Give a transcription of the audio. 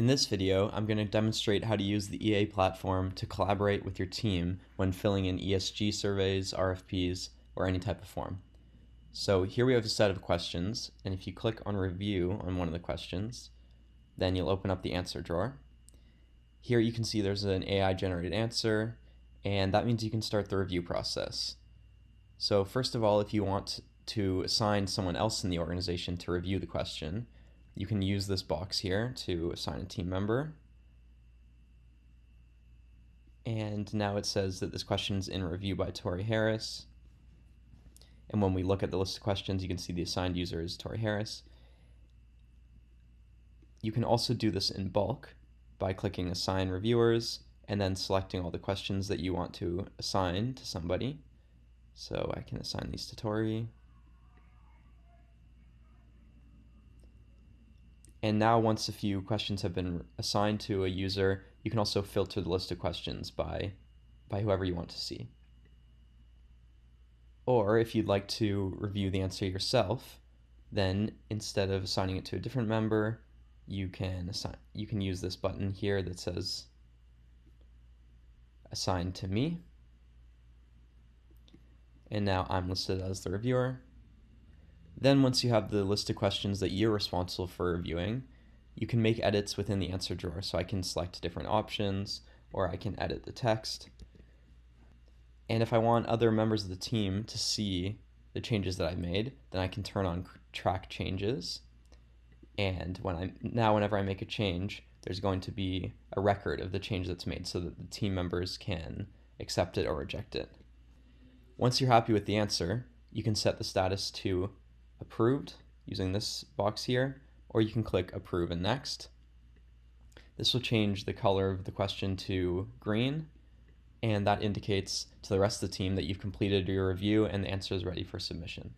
In this video, I'm going to demonstrate how to use the EA platform to collaborate with your team when filling in ESG surveys, RFPs, or any type of form. So here we have a set of questions, and if you click on Review on one of the questions, then you'll open up the answer drawer. Here you can see there's an AI-generated answer, and that means you can start the review process. So first of all, if you want to assign someone else in the organization to review the question, you can use this box here to assign a team member. And now it says that this question is in review by Tori Harris. And when we look at the list of questions, you can see the assigned user is Tori Harris. You can also do this in bulk by clicking Assign Reviewers and then selecting all the questions that you want to assign to somebody. So I can assign these to Tori. And now once a few questions have been assigned to a user, you can also filter the list of questions by whoever you want to see. Or if you'd like to review the answer yourself, then instead of assigning it to a different member, you can use this button here that says Assign to me. And now I'm listed as the reviewer. Then once you have the list of questions that you're responsible for reviewing, you can make edits within the answer drawer. So I can select different options, or I can edit the text. And if I want other members of the team to see the changes that I made, then I can turn on track changes. And whenever I make a change, there's going to be a record of the change that's made so that the team members can accept it or reject it. Once you're happy with the answer, you can set the status to approved using this box here, or you can click approve and next. This will change the color of the question to green, and that indicates to the rest of the team that you've completed your review and the answer is ready for submission.